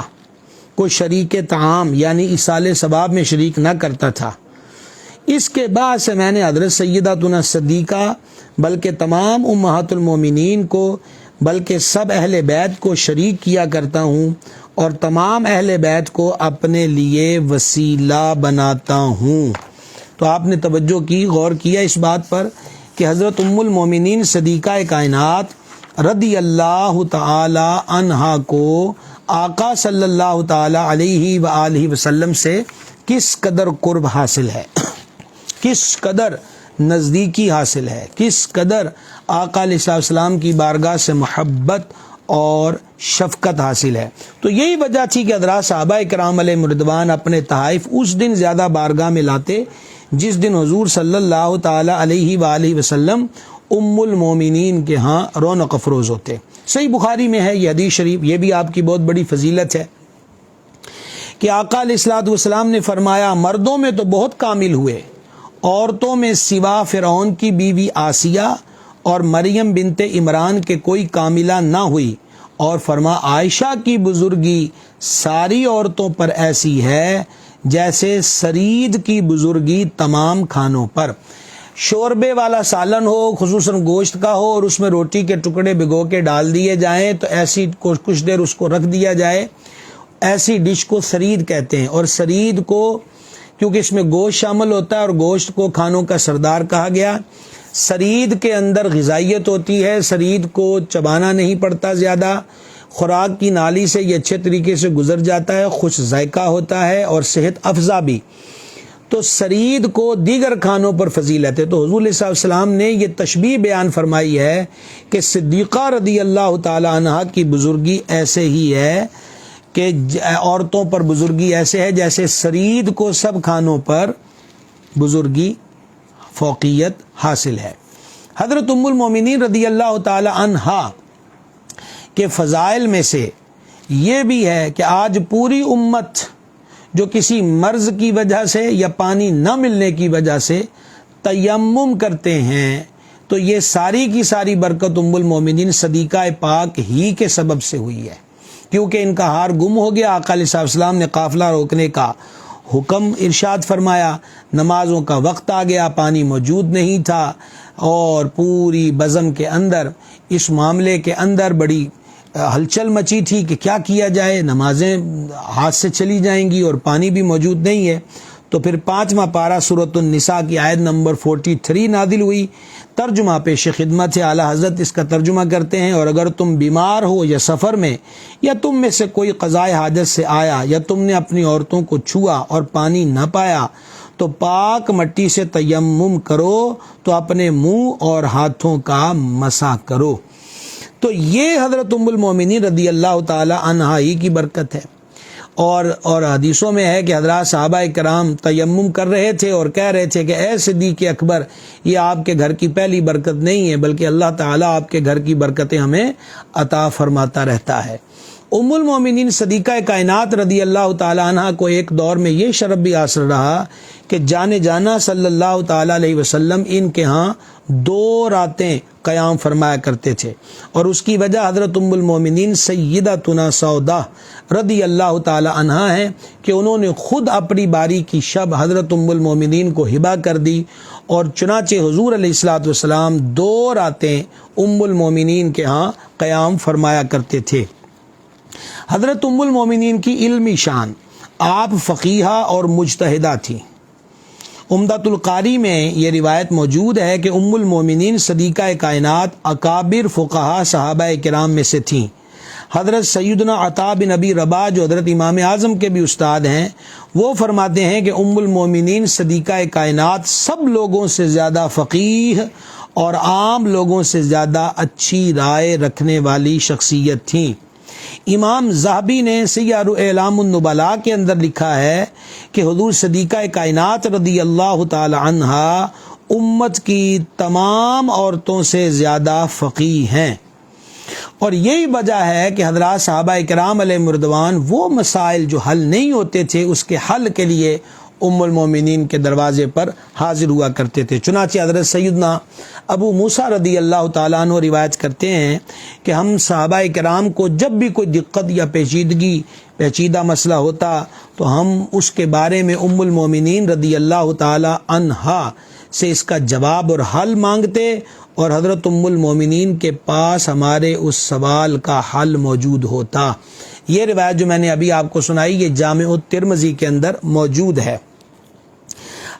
کو شریک طعام یعنی ایصال ثواب میں شریک نہ کرتا تھا۔ اس کے بعد سے میں نے حضرت سیدتنا صدیقہ بلکہ تمام امہات المومنین کو بلکہ سب اہل بیت کو شریک کیا کرتا ہوں اور تمام اہل بیت کو اپنے لیے وسیلہ بناتا ہوں۔ تو آپ نے توجہ کی، غور کیا اس بات پر کہ حضرت ام المومنین صدیقہ کائنات رضی اللہ تعالی عنہا کو آقا صلی اللہ تعالی علیہ وآلہ وسلم سے کس قدر قرب حاصل ہے، کس قدر نزدیکی حاصل ہے، کس قدر آقا علیہ السلام کی بارگاہ سے محبت اور شفقت حاصل ہے۔ تو یہی وجہ تھی کہ حضرات صحابہ کرام علیہ رضوان اپنے تحائف اس دن زیادہ بارگاہ میں لاتے جس دن حضور صلی اللہ تعالی علیہ وآلہ وسلم ام المومنین کے ہاں رونق افروز ہوتے۔ صحیح بخاری میں ہے یہ حدیث شریف، یہ بھی آپ کی بہت بڑی فضیلت ہے کہ آقا علیہ السلام نے فرمایا مردوں میں تو بہت کامل ہوئے، عورتوں میں سوا فرعون کی بیوی آسیہ اور مریم بنت عمران کے کوئی کاملہ نہ ہوئی، اور فرما عائشہ کی بزرگی ساری عورتوں پر ایسی ہے جیسے سرید کی بزرگی تمام کھانوں پر۔ شوربے والا سالن ہو، خصوصاً گوشت کا ہو، اور اس میں روٹی کے ٹکڑے بھگو کے ڈال دیے جائیں تو ایسی کچھ دیر اس کو رکھ دیا جائے، ایسی ڈش کو سرید کہتے ہیں۔ اور سرید کو کیونکہ اس میں گوشت شامل ہوتا ہے اور گوشت کو کھانوں کا سردار کہا گیا، سرید کے اندر غذائیت ہوتی ہے، سرید کو چبانا نہیں پڑتا زیادہ، خوراک کی نالی سے یہ اچھے طریقے سے گزر جاتا ہے، خوش ذائقہ ہوتا ہے اور صحت افزا بھی۔ تو سرید کو دیگر کھانوں پر فضیلت ہے۔ تو حضور صلی اللہ علیہ وسلم نے یہ تشبیہ بیان فرمائی ہے کہ صدیقہ رضی اللہ تعالی عنہا کی بزرگی ایسے ہی ہے کہ عورتوں پر بزرگی ایسے ہے جیسے سرید کو سب کھانوں پر بزرگی فوقیت حاصل ہے۔ حضرت ام المومنین رضی اللہ تعالی عنہا کے فضائل میں سے یہ بھی ہے کہ آج پوری امت جو کسی مرض کی وجہ سے یا پانی نہ ملنے کی وجہ سے تیمم کرتے ہیں تو یہ ساری کی ساری برکت ام المومنین صدیقہ پاک ہی کے سبب سے ہوئی ہے، کیونکہ ان کا ہار گم ہو گیا۔ آقا علیہ السلام نے قافلہ روکنے کا حکم ارشاد فرمایا، نمازوں کا وقت آ گیا، پانی موجود نہیں تھا، اور پوری بزم کے اندر اس معاملے کے اندر بڑی ہلچل مچی تھی کہ کیا کیا جائے، نمازیں ہاتھ سے چلی جائیں گی اور پانی بھی موجود نہیں ہے۔ تو پھر 5واں پارہ سورۃ النساء کی آیت نمبر 43 نازل ہوئی۔ ترجمہ پیش خدمت ہے، اعلیٰ حضرت اس کا ترجمہ کرتے ہیں، اور اگر تم بیمار ہو یا سفر میں، یا تم میں سے کوئی قضائے حاجت سے آیا، یا تم نے اپنی عورتوں کو چھوا اور پانی نہ پایا، تو پاک مٹی سے تیمم کرو، تو اپنے منہ اور ہاتھوں کا مسح کرو۔ تو یہ حضرت ام المومنین رضی اللہ تعالی عنہا ہی کی برکت ہے۔ اور حدیثوں میں ہے کہ حضرات صحابہ کرام تیمم کر رہے تھے اور کہہ رہے تھے کہ اے صدیق اکبر، یہ آپ کے گھر کی پہلی برکت نہیں ہے، بلکہ اللہ تعالیٰ آپ کے گھر کی برکتیں ہمیں عطا فرماتا رہتا ہے۔ ام المومنین صدیقہ کائنات رضی اللہ تعالی عنہ کو ایک دور میں یہ شرف بھی حاصل رہا کہ جانے جانا صلی اللہ تعالی علیہ وسلم ان کے ہاں 2 راتیں قیام فرمایا کرتے تھے، اور اس کی وجہ حضرت ام المومنین سیدتنا سودا رضی اللہ تعالی عنہ ہے کہ انہوں نے خود اپنی باری کی شب حضرت ام المومنین کو ہبہ کر دی، اور چنانچہ حضور علیہ الصلوۃ والسلام 2 راتیں ام المومنین کے ہاں قیام فرمایا کرتے تھے۔ حضرت ام المومنین کی علمی شان، آپ فقیہہ اور مجتہدہ تھیں۔ عمدۃ القاری میں یہ روایت موجود ہے کہ ام المومنین صدیقہ کائنات اکابر فقہا صحابہ کرام میں سے تھیں۔ حضرت سیدنا عطا بن ابی رباح جو حضرت امام اعظم کے بھی استاد ہیں، وہ فرماتے ہیں کہ ام المومنین صدیقہ کائنات سب لوگوں سے زیادہ فقیہ اور عام لوگوں سے زیادہ اچھی رائے رکھنے والی شخصیت تھیں۔ امام ذہبی نے سیار اعلام النبلاء کے اندر لکھا ہے کہ حضور صدیقہ کائنات رضی اللہ تعالی عنہا امت کی تمام عورتوں سے زیادہ فقیہ ہیں، اور یہی وجہ ہے کہ حضرات صحابہ کرام علیہ رضوان وہ مسائل جو حل نہیں ہوتے تھے، اس کے حل کے لیے ام المومنین کے دروازے پر حاضر ہوا کرتے تھے۔ چنانچہ حضرت سیدنا ابو موسیٰ رضی اللہ تعالیٰ عنہ روایت کرتے ہیں کہ ہم صحابہ کرام کو جب بھی کوئی دقت یا پیچیدہ مسئلہ ہوتا تو ہم اس کے بارے میں ام المومنین رضی اللہ تعالیٰ عنہا سے اس کا جواب اور حل مانگتے، اور حضرت ام المومنین کے پاس ہمارے اس سوال کا حل موجود ہوتا۔ یہ روایت جو میں نے ابھی آپ کو سنائی، یہ جامع الترمذی کے اندر موجود ہے۔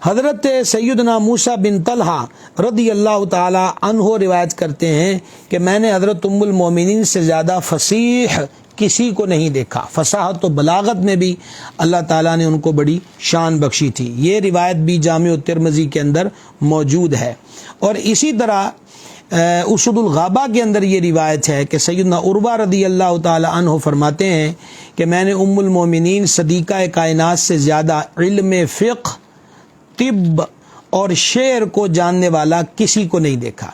حضرت سیدنا موسیٰ بن طلحہ رضی اللہ تعالی عنہ روایت کرتے ہیں کہ میں نے حضرت ام المومنین سے زیادہ فصیح کسی کو نہیں دیکھا۔ فصاحت و بلاغت میں بھی اللہ تعالیٰ نے ان کو بڑی شان بخشی تھی۔ یہ روایت بھی جامع الترمذی کے اندر موجود ہے۔ اور اسی طرح اسد الغابہ کے اندر یہ روایت ہے کہ سیدنا عروہ رضی اللہ تعالی عنہ فرماتے ہیں کہ میں نے ام المومنین صدیقہ کائنات سے زیادہ علم فقہ، طب اور شعر کو جاننے والا کسی کو نہیں دیکھا۔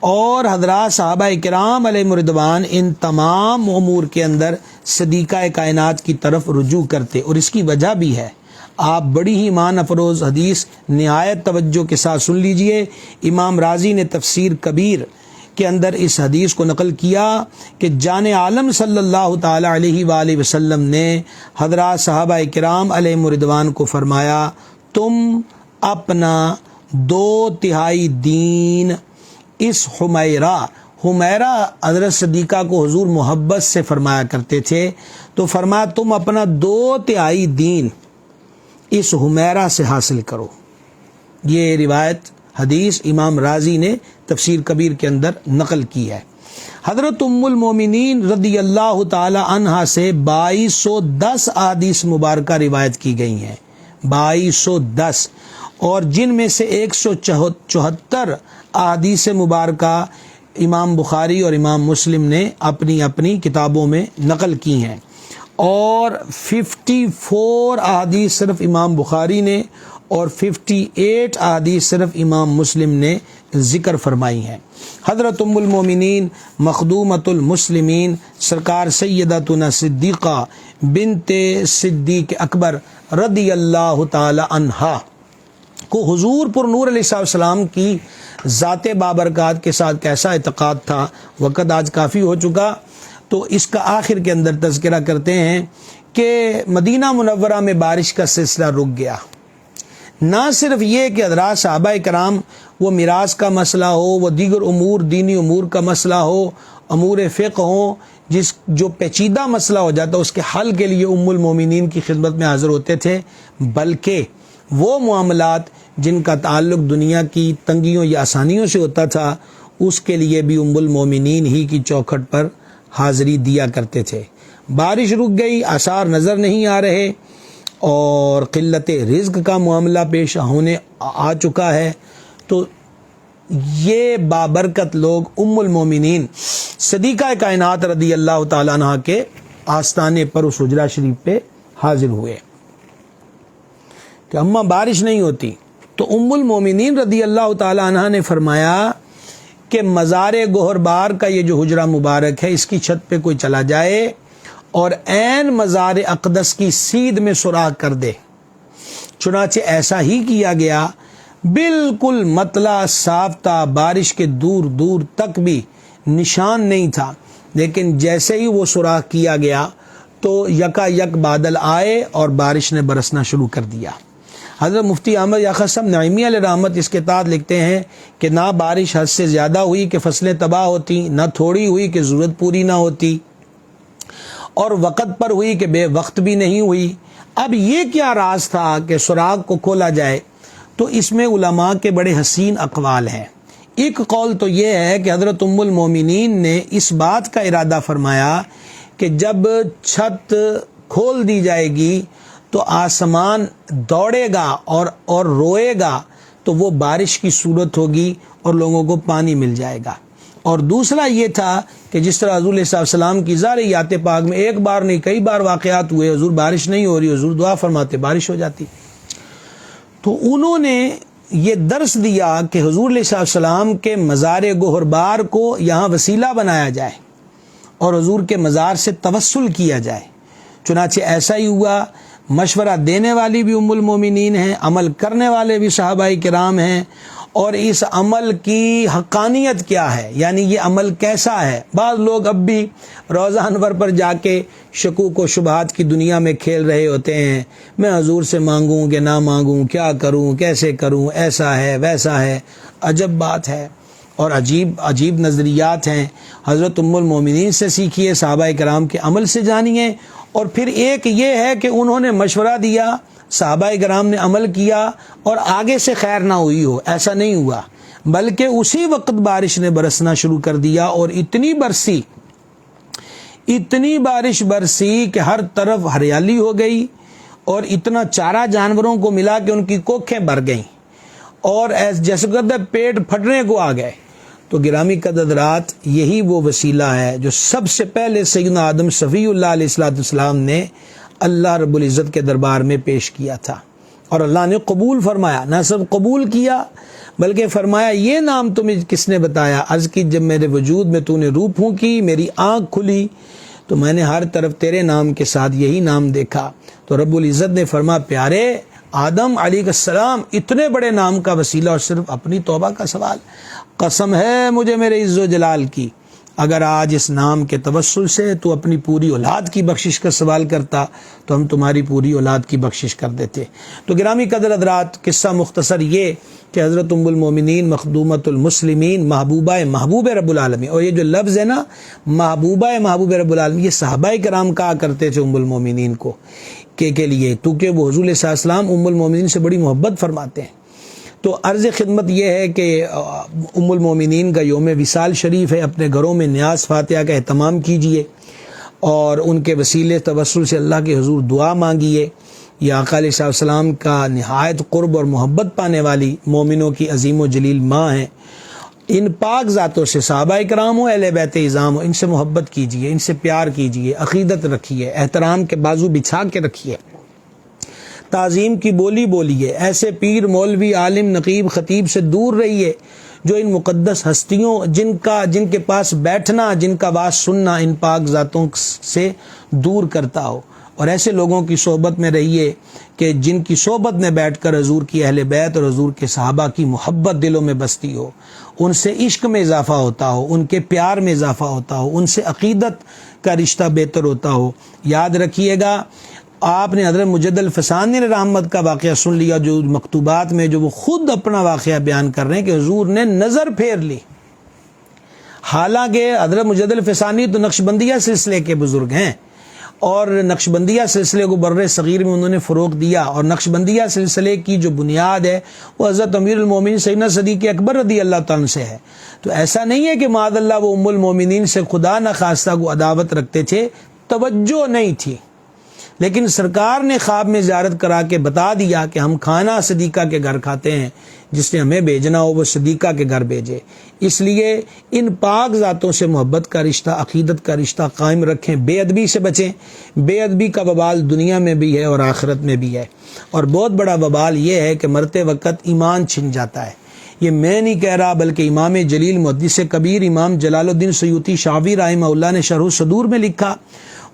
اور حضرات صحابہ کرام علیہ رضوان ان تمام امور کے اندر صدیقہ کائنات کی طرف رجوع کرتے، اور اس کی وجہ بھی ہے۔ آپ بڑی ہی ایمان افروز حدیث نہایت توجہ کے ساتھ سن لیجئے۔ امام رازی نے تفسیر کبیر کے اندر اس حدیث کو نقل کیا کہ جان عالم صلی اللہ تعالی علیہ وآلہ وسلم نے حضرات صحابہ کرام علیہ رضوان کو فرمایا، تم اپنا 2/3 دین اس حمیرہ حضرت صدیقہ کو حضور محبت سے فرمایا کرتے تھے، تو فرمایا تم اپنا 2/3 دین اس حمیرہ سے حاصل کرو۔ یہ روایت حدیث امام رازی نے تفسیر کبیر کے اندر نقل کی ہے۔ حضرت ام المومنین رضی اللہ تعالی عنہا سے 2210 احادیث مبارکہ روایت کی گئی ہیں، 2210، اور جن میں سے 174 احادیث مبارکہ امام بخاری اور امام مسلم نے اپنی اپنی کتابوں میں نقل کی ہیں، اور 54 احادیث صرف امام بخاری نے اور 58 احادیث صرف امام مسلم نے ذکر فرمائی ہیں۔ حضرت ام المومنین مخدومۃ المسلمین سرکار سیدتنا صدیقہ بنت صدیق اکبر رضی اللہ تعالی عنہا کو حضور پر نور علیہ السلام کی ذات بابرکات کے ساتھ کیسا اعتقاد تھا۔ وقت آج کافی ہو چکا، تو اس کا آخر کے اندر تذکرہ کرتے ہیں کہ مدینہ منورہ میں بارش کا سلسلہ رک گیا، نہ صرف یہ کہ حضرات صحابہ کرام وہ میراث کا مسئلہ ہو، وہ دیگر امور دینی امور کا مسئلہ ہو، امور فقہ ہوں، جو پیچیدہ مسئلہ ہو جاتا اس کے حل کے لیے ام المومنین کی خدمت میں حاضر ہوتے تھے، بلکہ وہ معاملات جن کا تعلق دنیا کی تنگیوں یا آسانیوں سے ہوتا تھا اس کے لیے بھی ام المومنین ہی کی چوکھٹ پر حاضری دیا کرتے تھے۔ بارش رک گئی، آثار نظر نہیں آ رہے اور قلت رزق کا معاملہ پیش ہونے آ چکا ہے، تو یہ بابرکت لوگ ام المومنین صدیقہ کائنات رضی اللہ تعالیٰ عنہ کے آستانے پر اس حجرہ شریف پہ حاضر ہوئے کہ اماں بارش نہیں ہوتی، تو ام المومنین رضی اللہ تعالیٰ عنہ نے فرمایا کہ مزار گوہر بار کا یہ جو حجرہ مبارک ہے اس کی چھت پہ کوئی چلا جائے اور عین مزار اقدس کی سیدھ میں سوراخ کر دے۔ چنانچہ ایسا ہی کیا گیا، بالکل مطلع صاف تھا، بارش کے دور دور تک بھی نشان نہیں تھا، لیکن جیسے ہی وہ سوراخ کیا گیا تو یکا یک بادل آئے اور بارش نے برسنا شروع کر دیا۔ حضرت مفتی احمد یاقوت صاحب نعیمی علیہ رحمت اس کے تحت لکھتے ہیں کہ نہ بارش حد سے زیادہ ہوئی کہ فصلیں تباہ ہوتی، نہ تھوڑی ہوئی کہ ضرورت پوری نہ ہوتی، اور وقت پر ہوئی کہ بے وقت بھی نہیں ہوئی۔ اب یہ کیا راز تھا کہ سراغ کو کھولا جائے؟ تو اس میں علماء کے بڑے حسین اقوال ہیں۔ ایک قول تو یہ ہے کہ حضرت ام المومنین نے اس بات کا ارادہ فرمایا کہ جب چھت کھول دی جائے گی تو آسمان دوڑے گا اور روئے گا، تو وہ بارش کی صورت ہوگی اور لوگوں کو پانی مل جائے گا۔ اور دوسرا یہ تھا کہ جس طرح حضور صلی اللہ علیہ وسلم کی ذاریات پاک میں ایک بار نہیں کئی بار واقعات ہوئے، حضور بارش نہیں ہو رہی، حضور دعا فرماتے بارش ہو جاتی، تو انہوں نے یہ درس دیا کہ حضور صلی اللہ علیہ وسلم کے مزار گوہر بار کو یہاں وسیلہ بنایا جائے اور حضور کے مزار سے توسل کیا جائے۔ چنانچہ ایسا ہی ہوا۔ مشورہ دینے والی بھی ام المومنین ہیں، عمل کرنے والے بھی صحابہ کرام ہیں، اور اس عمل کی حقانیت کیا ہے، یعنی یہ عمل کیسا ہے۔ بعض لوگ اب بھی روضہ انور پر جا کے شکوک و شبہات کی دنیا میں کھیل رہے ہوتے ہیں، میں حضور سے مانگوں کہ نہ مانگوں، کیا کروں، کیسے کروں، ایسا ہے ویسا ہے۔ عجب بات ہے اور عجیب نظریات ہیں۔ حضرت ام المومنین سے سیکھیے، صحابہ کرام کے عمل سے جانیے۔ اور پھر ایک یہ ہے کہ انہوں نے مشورہ دیا، صحابہ کرام نے عمل کیا اور آگے سے خیر نہ ہوئی ہو، ایسا نہیں ہوا، بلکہ اسی وقت بارش نے برسنا شروع کر دیا اور اتنی بارش برسی کہ ہر طرف ہریالی ہو گئی اور اتنا چارہ جانوروں کو ملا کہ ان کی کوکھیں بھر گئیں اور جیسے کہتے پیٹ پھٹنے کو آ گئے۔ تو گرامی قدرات، یہی وہ وسیلہ ہے جو سب سے پہلے سیدنا آدم صفی اللہ علیہ السلام نے اللہ رب العزت کے دربار میں پیش کیا تھا، اور اللہ نے قبول فرمایا۔ نہ صرف قبول کیا بلکہ فرمایا یہ نام تمہیں کس نے بتایا؟ عرض کی جب میرے وجود میں تو نے روح پھونکی، میری آنکھ کھلی تو میں نے ہر طرف تیرے نام کے ساتھ یہی نام دیکھا۔ تو رب العزت نے فرمایا پیارے آدم علیہ السلام، اتنے بڑے نام کا وسیلہ اور صرف اپنی توبہ کا سوال؟ قسم ہے مجھے میرے عز و جلال کی، اگر آج اس نام کے توسل سے تو اپنی پوری اولاد کی بخشش کا سوال کرتا تو ہم تمہاری پوری اولاد کی بخشش کر دیتے۔ تو گرامی قدر حضرات، قصہ مختصر یہ کہ حضرت ام المومنین مخدومۃ المسلمین، محبوب رب العالمین، اور یہ جو لفظ ہے نا محبوب رب العالمین، یہ صحابہ کرام کہا کرتے تھے ام المومنین کو کے لیے، کیونکہ وہ حضور صلی اللہ علیہ وسلم ام المومنین سے بڑی محبت فرماتے ہیں۔ تو عرض خدمت یہ ہے کہ ام المومنین کا یوم وصال شریف ہے، اپنے گھروں میں نیاز فاتحہ کا اہتمام کیجئے اور ان کے وسیلے توسل سے اللہ کے حضور دعا مانگیے۔ یہ آقا علیہ السلام کا نہایت قرب اور محبت پانے والی مومنوں کی عظیم و جلیل ماں ہیں۔ ان پاک ذاتوں سے، صحابہ کرام ہو، اہل بیت اعظام ہو، ان سے محبت کیجئے، ان سے پیار کیجئے، عقیدت رکھیے، احترام کے بازو بچھا کے رکھیے، تعظیم کی بولی بولیے، ایسے پیر مولوی عالم نقیب خطیب سے دور رہیے جو ان مقدس ہستیوں جن کے پاس بیٹھنا، جن کا واز سننا ان پاک ذاتوں سے دور کرتا ہو، اور ایسے لوگوں کی صحبت میں رہیے کہ جن کی صحبت میں بیٹھ کر حضور کی اہل بیت اور حضور کے صحابہ کی محبت دلوں میں بستی ہو، ان سے عشق میں اضافہ ہوتا ہو، ان کے پیار میں اضافہ ہوتا ہو، ان سے عقیدت کا رشتہ بہتر ہوتا ہو۔ یاد رکھیے گا آپ نے حضرت مجد الفسانی رحمت کا واقعہ سن لیا، جو مکتوبات میں جو وہ خود اپنا واقعہ بیان کر رہے ہیں کہ حضور نے نظر پھیر لی. حالانکہ حضرت مجد الفسانی تو نقشبندیہ سلسلے کے بزرگ ہیں، اور نقشبندیہ سلسلے کو بر صغیر میں انہوں نے فروغ دیا، اور نقشبندیہ سلسلے کی جو بنیاد ہے وہ حضرت امیر المومنین سیدنا صدیق اکبر رضی اللہ تعالیٰ سے ہے. تو ایسا نہیں ہے کہ معاذ اللہ وہ ام المومنین سے خدا نخواستہ کو عداوت رکھتے تھے، توجہ نہیں تھی، لیکن سرکار نے خواب میں زیارت کرا کے بتا دیا کہ ہم کھانا صدیقہ کے گھر کھاتے ہیں، جس نے ہمیں بھیجنا ہو وہ صدیقہ کے گھر بھیجے. اس لیے ان پاک ذاتوں سے محبت کا رشتہ، عقیدت کا رشتہ قائم رکھیں، بے ادبی سے بچیں. بے ادبی کا وبال دنیا میں بھی ہے اور آخرت میں بھی ہے، اور بہت بڑا وبال یہ ہے کہ مرتے وقت ایمان چھن جاتا ہے. یہ میں نہیں کہہ رہا، بلکہ امام جلیل محدث کبیر امام جلال الدین سیوطی شافعی رحمہ اللہ نے شرح الصدور میں لکھا.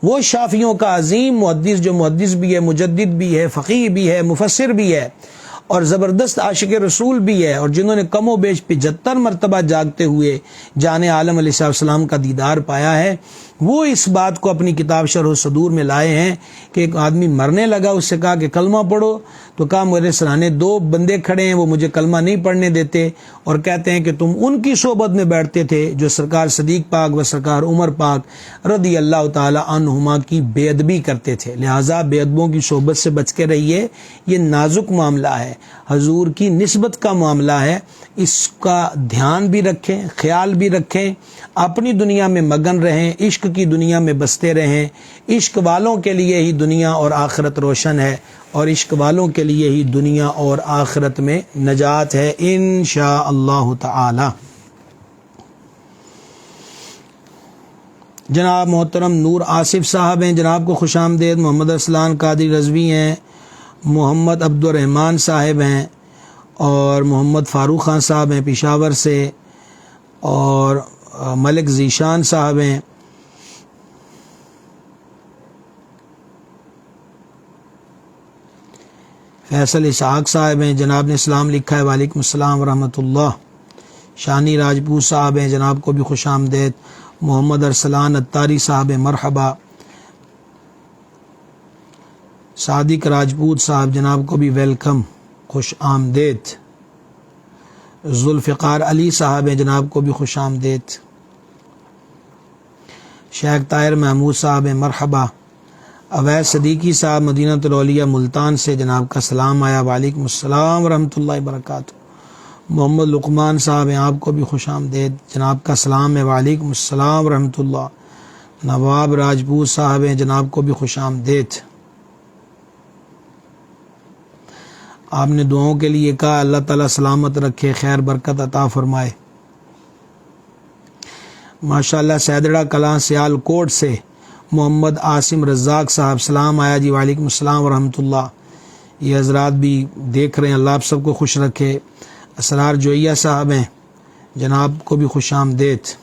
وہ شافعیوں کا عظیم محدث، جو محدث بھی ہے، مجدد بھی ہے، فقیہ بھی ہے، مفسر بھی ہے، اور زبردست عاشق رسول بھی ہے، اور جنہوں نے کم و بیش 75 مرتبہ جاگتے ہوئے جان عالم علیہ السلام کا دیدار پایا ہے، وہ اس بات کو اپنی کتاب شرح الصدور میں لائے ہیں کہ ایک آدمی مرنے لگا، اس سے کہا کہ کلمہ پڑھو، تو کہا میرے سرانے 2 بندے کھڑے ہیں، وہ مجھے کلمہ نہیں پڑھنے دیتے، اور کہتے ہیں کہ تم ان کی صحبت میں بیٹھتے تھے جو سرکار صدیق پاک و سرکار عمر پاک رضی اللہ تعالی عنہما کی بے ادبی کرتے تھے. لہٰذا بے ادبوں کی صحبت سے بچ کے رہیے. یہ نازک معاملہ ہے، حضور کی نسبت کا معاملہ ہے، اس کا دھیان بھی رکھیں، خیال بھی رکھیں. اپنی دنیا میں مگن رہیں، عشق کی دنیا میں بستے رہیں. عشق والوں کے لیے ہی دنیا اور آخرت روشن ہے، اور عشق والوں کے لیے ہی دنیا اور آخرت میں نجات ہے انشاء اللہ تعالی. جناب محترم نور آصف صاحب ہیں، جناب کو خوش آمدید. محمد ارسلان قادری رضوی ہیں، محمد عبد الرحمن صاحب ہیں، اور محمد فاروق خان صاحب ہیں پشاور سے، اور ملک ذیشان صاحب ہیں. فیصل اسحاق صاحب ہیں، جناب نے اسلام لکھا ہے، وعلیکم السلام ورحمۃ اللہ. شانی راجپوت صاحب ہیں، جناب کو بھی خوش آمدید. محمد ارسلان اتاری صاحب ہیں، مرحبا. صادق راجپوت صاحب، جناب کو بھی ویلکم، خوش آمدید. ذوالفقار علی صاحب ہیں، جناب کو بھی خوش آمدید. شیخ طاہر محمود صاحب ہیں، مرحبا. اویس صدیقی صاحب مدینہ الاولیاء ملتان سے، جناب کا سلام آیا، وعلیکم السلام ورحمۃ اللہ وبرکاتہ. محمد لقمان صاحب ہیں، آپ کو بھی خوش آمدید، جناب کا سلام ہے، وعلیکم السلام ورحمۃ اللہ. نواب راجپوت صاحب ہیں، جناب کو بھی خوش آمدید. آپ نے دعاؤں کے لیے کہا، اللہ تعالیٰ سلامت رکھے، خیر برکت عطا فرمائے. ماشاءاللہ. سیدڑا کلاں سیال کوٹ سے محمد عاصم رزاق صاحب، سلام آیا جی، وعلیکم السلام ورحمۃ اللہ. یہ حضرات بھی دیکھ رہے ہیں، اللہ آپ سب کو خوش رکھے. اسرار جوئیہ صاحب ہیں، جناب کو بھی خوش آمدید.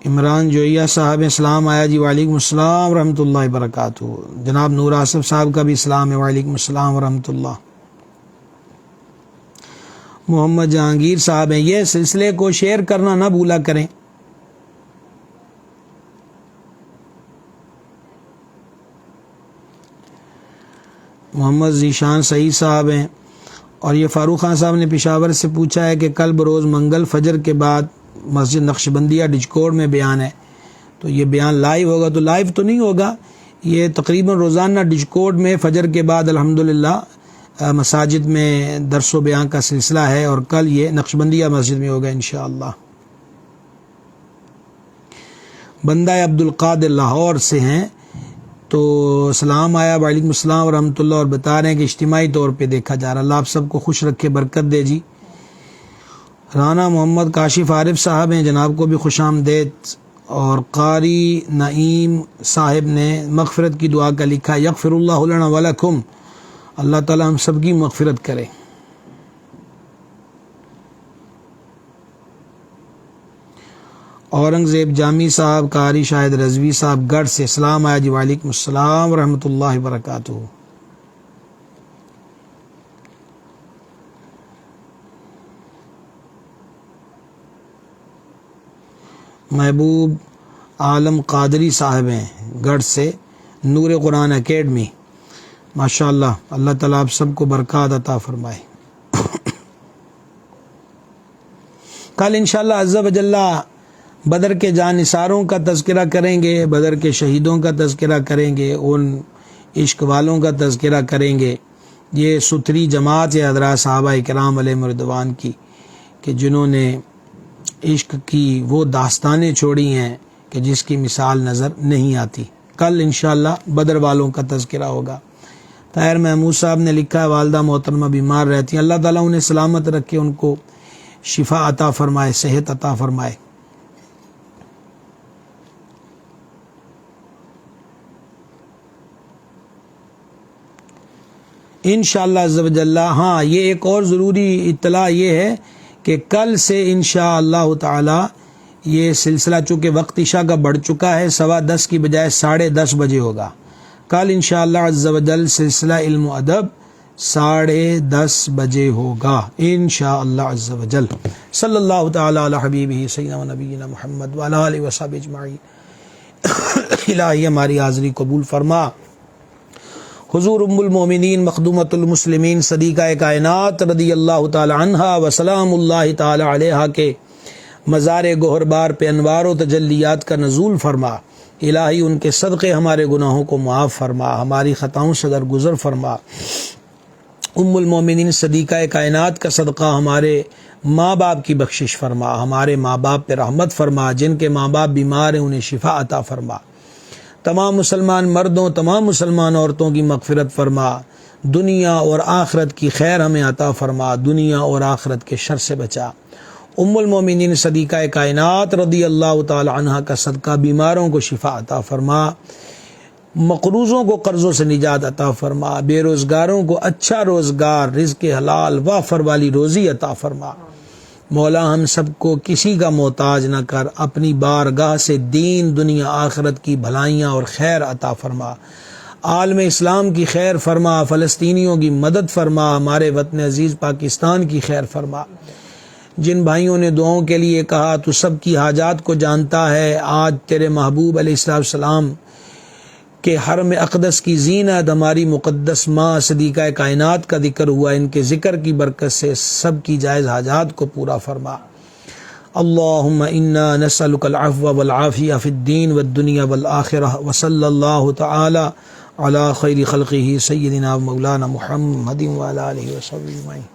عمران جوئیہ صاحب ہیں، سلام آیا جی، وعلیکم السلام ورحمۃ اللہ وبرکاتہ. جناب نور آصف صاحب کا بھی سلام ہے، وعلیکم السلام ورحمۃ اللہ. محمد جہانگیر صاحب ہیں، یہ سلسلے کو شیئر کرنا نہ بھولا کریں. محمد ذیشان سعید صاحب ہیں، اور یہ فاروق خان صاحب نے پشاور سے پوچھا ہے کہ کل بروز منگل فجر کے بعد مسجد نقشبندیہ ڈجکوڑ میں بیان ہے، تو یہ بیان لائیو ہوگا؟ تو لائیو تو نہیں ہوگا، یہ تقریباً روزانہ ڈجکوڑ میں فجر کے بعد الحمدللہ مساجد میں درس و بیان کا سلسلہ ہے، اور کل یہ نقشبندیہ مسجد میں ہوگا انشاءاللہ. بندہ عبد القادر لاہور سے ہیں، تو سلام آیا، وعلیکم السلام ورحمۃ اللہ، اور بتا رہے ہیں کہ اجتماعی طور پہ دیکھا جا رہا. اللہ آپ سب کو خوش رکھے، برکت دے جی. رانا محمد کاشف عارف صاحب ہیں، جناب کو بھی خوش آمدید. اور قاری نعیم صاحب نے مغفرت کی دعا کا لکھا، یغفر اللہ لنا ولکم، اللہ تعالی ہم سب کی مغفرت کرے. اورنگزیب جامی صاحب، قاری شاہد رضوی صاحب گڑھ سے، سلام آیا جی، وعلیکم السلام ورحمۃ اللہ وبرکاتہ. محبوب عالم قادری صاحب ہیں گڑھ سے، نور قرآن اکیڈمی، ماشاءاللہ، اللہ تعالیٰ آپ سب کو برکات عطا فرمائے۔ کل انشاءاللہ عز و جل بدر کے جانثاروں کا تذکرہ کریں گے، بدر کے شہیدوں کا تذکرہ کریں گے، ان عشق والوں کا تذکرہ کریں گے، یہ ستھری جماعت ہے حضرات صحابہ کرام علیہم رضوان کی، کہ جنہوں نے عشق کی وہ داستانیں چھوڑی ہیں کہ جس کی مثال نظر نہیں آتی۔ کل انشاءاللہ بدر والوں کا تذکرہ ہوگا۔ طاہر محمود صاحب نے لکھا ہے والدہ محترمہ بیمار رہتی ہیں، اللہ تعالیٰ انہیں سلامت رکھے، ان کو شفا عطا فرمائے، صحت عطا فرمائے۔ انشاءاللہ عز و جل، ہاں یہ ایک اور ضروری اطلاع یہ ہے کہ کل سے انشاءاللہ تعالی یہ سلسلہ چونکہ وقت عشاء کا بڑھ چکا ہے، 10:15 کی بجائے 10:30 بجے ہوگا۔ کل انشاءاللہ عز و جل سلسلہ علم و ادب 10:30 بجے ہوگا انشاءاللہ عز و جل۔ صلی اللہ تعالی علی حبیبہ سیدنا و نبینا محمد وعلی آلہ وصحبہ اجمعین۔ الہی ہماری حاضری قبول فرما۔ حضور ام المومنین مخدومۃ المسلمین صدیقہ کائنات رضی اللہ تعالی عنہا و سلام اللہ تعالی علیہا کے مزار گوہر بار پہ انوار و تجلیات کا نزول فرما۔ الہی ان کے صدقے ہمارے گناہوں کو معاف فرما، ہماری خطاؤں سے درگزر فرما۔ ام المومنین صدیقہ کائنات کا صدقہ ہمارے ماں باپ کی بخشش فرما، ہمارے ماں باپ پہ رحمت فرما، جن کے ماں باپ بیمار ہیں انہیں شفا عطا فرما۔ تمام مسلمان مردوں، تمام مسلمان عورتوں کی مغفرت فرما، دنیا اور آخرت کی خیر ہمیں عطا فرما، دنیا اور آخرت کے شر سے بچا۔ ام المومنین صدیقہ کائنات رضی اللہ تعالی عنہا کا صدقہ بیماروں کو شفا عطا فرما، مقروضوں کو قرضوں سے نجات عطا فرما، بے روزگاروں کو اچھا روزگار، رزق حلال وافر والی روزی عطا فرما۔ مولا ہم سب کو کسی کا محتاج نہ کر، اپنی بارگاہ سے دین دنیا آخرت کی بھلائیاں اور خیر عطا فرما۔ عالم اسلام کی خیر فرما، فلسطینیوں کی مدد فرما، ہمارے وطن عزیز پاکستان کی خیر فرما۔ جن بھائیوں نے دعاؤں کے لیے کہا تو سب کی حاجات کو جانتا ہے۔ آج تیرے محبوب علیہ السلام کہ حرم اقدس کی زینت ہماری مقدس ماں صدیقہ کائنات کا ذکر ہوا، ان کے ذکر کی برکت سے سب کی جائز حاجات کو پورا فرما۔ اللہم انا نسألک العفو والعافیہ فی الدین والدنیا والآخرہ، وصلی اللہ تعالی علی خیر خلقہ سیدنا مولانا محمد وعلی آلہ وصحبہ اجمعین۔